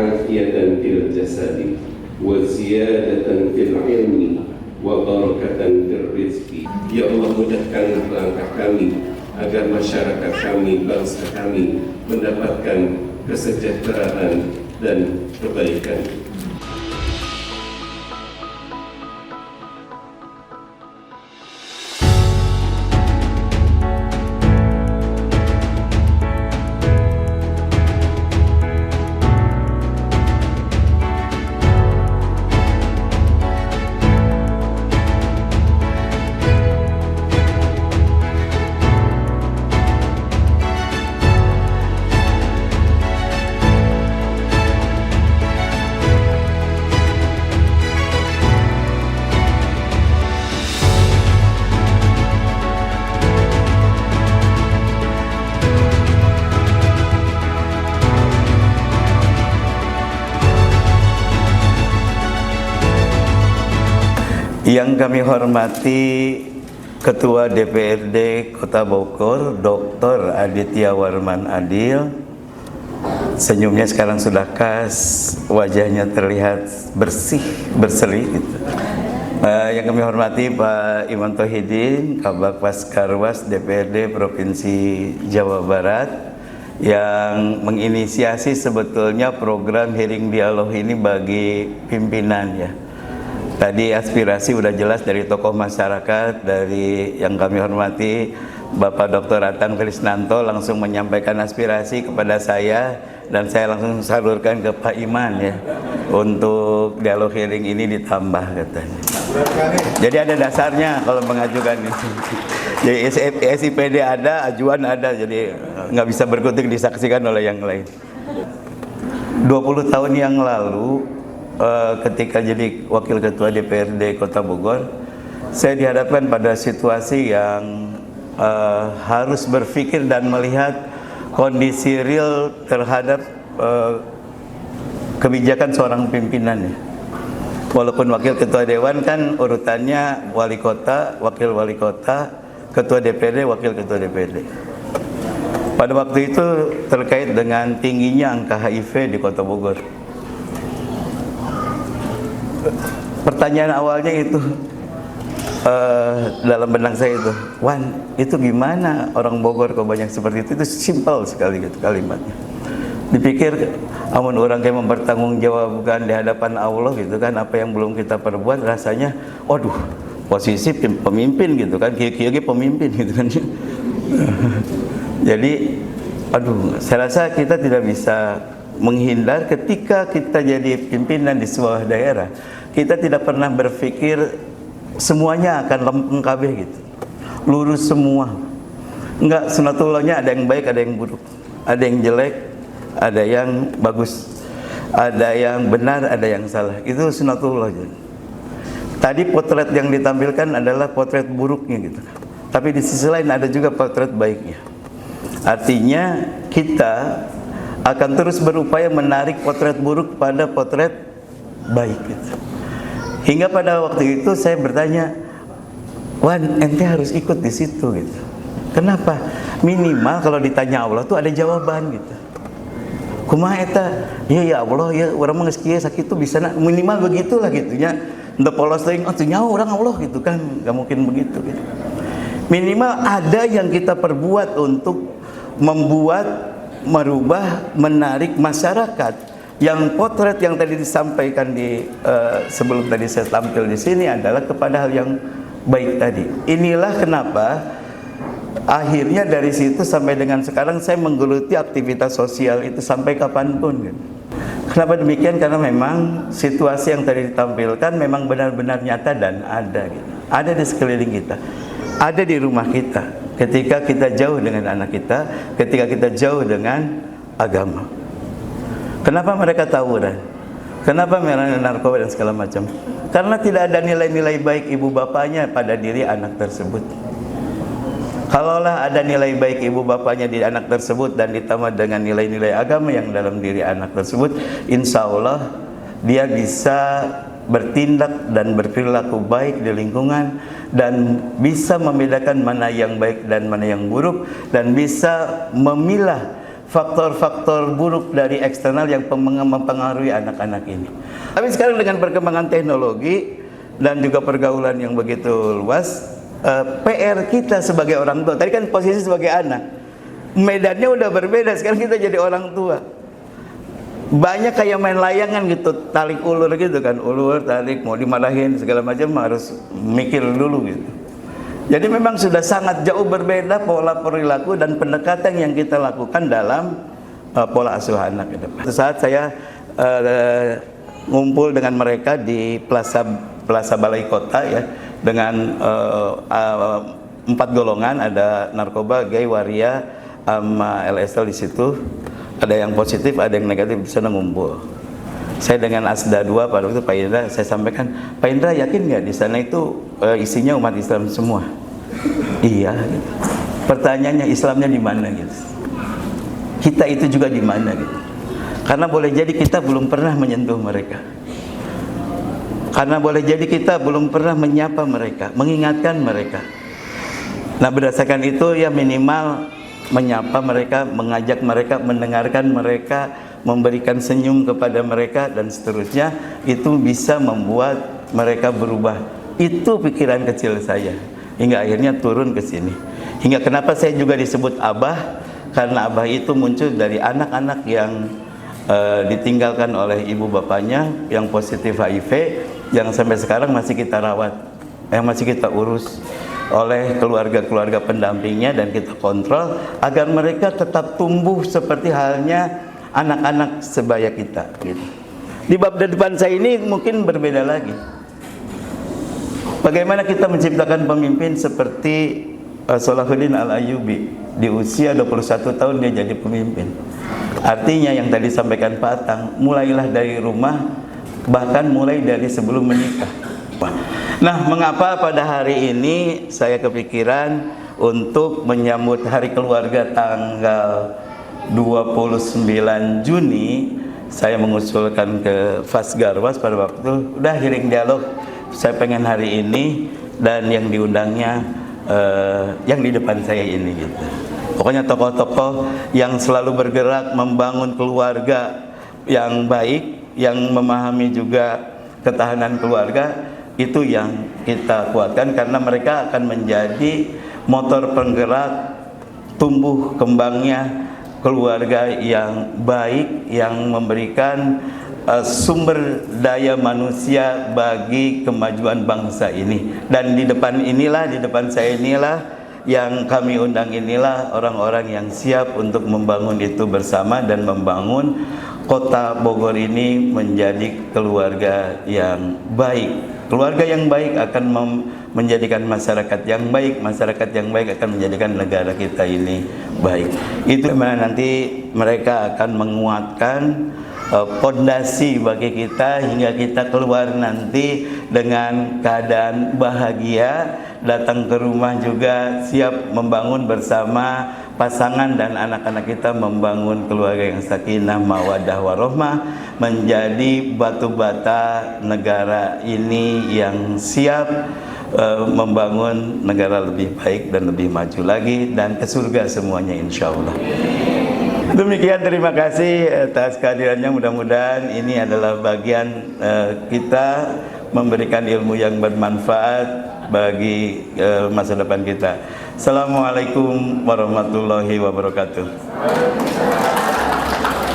عافية في الجسد وزيادة في العلم وبركة في الرزق. Ya Allah, mudahkan langkah kami agar masyarakat kami, bangsa kami mendapatkan kesejahteraan dan kebaikan. Yang kami hormati Ketua DPRD Kota Bogor, Dr. Aditya Warman Adil. Senyumnya sekarang sudah khas, wajahnya terlihat bersih, berseri gitu. Yang kami hormati Pak Iman Tohidin, Kabak Paskarwas DPRD Provinsi Jawa Barat, yang menginisiasi sebetulnya program Hearing Dialog ini bagi pimpinan ya. Tadi aspirasi udah jelas dari tokoh masyarakat, dari yang kami hormati Bapak Dr. Ratang Krisnanto langsung menyampaikan aspirasi kepada saya, dan saya langsung salurkan ke Pak Iman ya untuk dialog hearing ini ditambah katanya. Jadi ada dasarnya kalau mengajukan ini. Jadi SIPD ada, ajuan ada, jadi nggak bisa berkutik disaksikan oleh yang lain. 20 tahun yang lalu ketika jadi Wakil Ketua DPRD Kota Bogor, saya dihadapkan pada situasi yang harus berpikir dan melihat kondisi real terhadap kebijakan seorang pimpinan ya. Walaupun Wakil Ketua Dewan kan urutannya Wali Kota, Wakil Wali Kota, Ketua DPRD, Wakil Ketua DPRD. Pada waktu itu terkait dengan tingginya angka HIV di Kota Bogor. Pertanyaan awalnya itu dalam benak saya itu, Wan, itu gimana orang Bogor kok banyak seperti itu simpel sekali gitu kalimatnya. Dipikir, amun orang kayak mempertanggungjawabkan di hadapan Allah gitu kan, apa yang belum kita perbuat, rasanya, waduh, posisi pemimpin gitu kan, kira-kira pemimpin gitu kan. Jadi, aduh, saya rasa kita tidak bisa menghindar ketika kita jadi pimpinan di sebuah daerah. Kita tidak pernah berpikir semuanya akan lengkap gitu, lurus semua. Enggak, sunatullahnya ada yang baik, ada yang buruk, ada yang jelek, ada yang bagus, ada yang benar, ada yang salah. Itu sunatullah. Tadi potret yang ditampilkan adalah potret buruknya gitu, tapi di sisi lain ada juga potret baiknya. Artinya kita akan terus berupaya menarik potret buruk pada potret baik gitu. Hingga pada waktu itu saya bertanya, Wan, ente harus ikut di situ gitu. Kenapa? Minimal kalau ditanya Allah tuh ada jawaban gitu. Kumaha eta? Ya Allah, ya orang mah geus kieu sakitu bisa minimal begitulah gitu nya. Henteu polos teuing atuh nyaho orang Allah gitu kan, enggak mungkin begitu gitu. Minimal ada yang kita perbuat untuk membuat, merubah, menarik masyarakat. Yang potret yang tadi disampaikan di sebelum tadi saya tampil di sini adalah kepada hal yang baik tadi. Inilah kenapa akhirnya dari situ sampai dengan sekarang saya menggeluti aktivitas sosial itu sampai kapanpun. Kenapa demikian? Karena memang situasi yang tadi ditampilkan memang benar-benar nyata dan ada. Gitu. Ada di sekeliling kita, ada di rumah kita. Ketika kita jauh dengan anak kita, ketika kita jauh dengan agama. Kenapa mereka tawuran? Kenapa mereka narkoba dan segala macam? Karena tidak ada nilai-nilai baik ibu bapaknya pada diri anak tersebut. Kalaulah ada nilai baik ibu bapaknya di anak tersebut dan ditambah dengan nilai-nilai agama yang dalam diri anak tersebut, insya Allah dia bisa bertindak dan berperilaku baik di lingkungan dan bisa membedakan mana yang baik dan mana yang buruk dan bisa memilah faktor-faktor buruk dari eksternal yang mempengaruhi anak-anak ini. Tapi sekarang dengan perkembangan teknologi dan juga pergaulan yang begitu luas, PR kita sebagai orang tua, tadi kan posisi sebagai anak, medannya udah berbeda, sekarang kita jadi orang tua. Banyak kayak main layangan gitu, tarik ulur gitu kan, ulur, tarik, mau dimarahin segala macam harus mikir dulu gitu. Jadi memang sudah sangat jauh berbeda pola perilaku dan pendekatan yang kita lakukan dalam pola asuh anak gitu. Saat saya ngumpul dengan mereka di Plaza Balai Kota ya, dengan 4 golongan, ada narkoba, gay, waria, sama LSL di situ. Ada yang positif, ada yang negatif, di sana ngumpul. Saya dengan Asda 2 pada waktu Pak Indra, saya sampaikan, Pak Indra yakin nggak di sana itu isinya umat Islam semua? Iya. Gitu. Pertanyaannya Islamnya di mana gitu? Kita itu juga di mana gitu? Karena boleh jadi kita belum pernah menyentuh mereka. Karena boleh jadi kita belum pernah menyapa mereka, mengingatkan mereka. Nah berdasarkan itu ya minimal menyapa mereka, mengajak mereka, mendengarkan mereka, memberikan senyum kepada mereka dan seterusnya, itu bisa membuat mereka berubah. Itu pikiran kecil saya hingga akhirnya turun ke sini. Hingga kenapa saya juga disebut Abah, karena Abah itu muncul dari anak-anak yang ditinggalkan oleh ibu bapaknya yang positif HIV, yang sampai sekarang masih kita rawat, yang masih kita urus oleh keluarga-keluarga pendampingnya, dan kita kontrol agar mereka tetap tumbuh seperti halnya anak-anak sebaya kita gitu. Di bab depan saya ini mungkin berbeda lagi. Bagaimana kita menciptakan pemimpin seperti Salahuddin Al-Ayyubi, di usia 21 tahun dia jadi pemimpin. Artinya yang tadi sampaikan Pak Atang, mulailah dari rumah, bahkan mulai dari sebelum menikah. Nah, mengapa pada hari ini saya kepikiran untuk menyambut Hari Keluarga tanggal 29 Juni, saya mengusulkan ke Fasgarwas pada waktu, udah hearing dialog, saya pengen hari ini, dan yang diundangnya yang di depan saya ini gitu. Pokoknya tokoh-tokoh yang selalu bergerak membangun keluarga yang baik, yang memahami juga ketahanan keluarga, itu yang kita kuatkan, karena mereka akan menjadi motor penggerak tumbuh kembangnya keluarga yang baik, yang memberikan sumber daya manusia bagi kemajuan bangsa ini. Dan di depan inilah, di depan saya inilah, yang kami undang inilah orang-orang yang siap untuk membangun itu bersama dan membangun kota Bogor ini menjadi keluarga yang baik. Keluarga yang baik akan menjadikan masyarakat yang baik, masyarakat yang baik akan menjadikan negara kita ini baik. Itu mana nanti mereka akan menguatkan pondasi bagi kita hingga kita keluar nanti dengan keadaan bahagia, datang ke rumah juga siap membangun bersama pasangan dan anak-anak kita, membangun keluarga yang sakinah, mawaddah warahmah, menjadi batu bata negara ini yang siap membangun negara lebih baik dan lebih maju lagi, dan ke surga semuanya insya Allah. Demikian, terima kasih atas kehadirannya. Mudah-mudahan ini adalah bagian kita memberikan ilmu yang bermanfaat bagi masa depan kita. Assalamualaikum warahmatullahi wabarakatuh.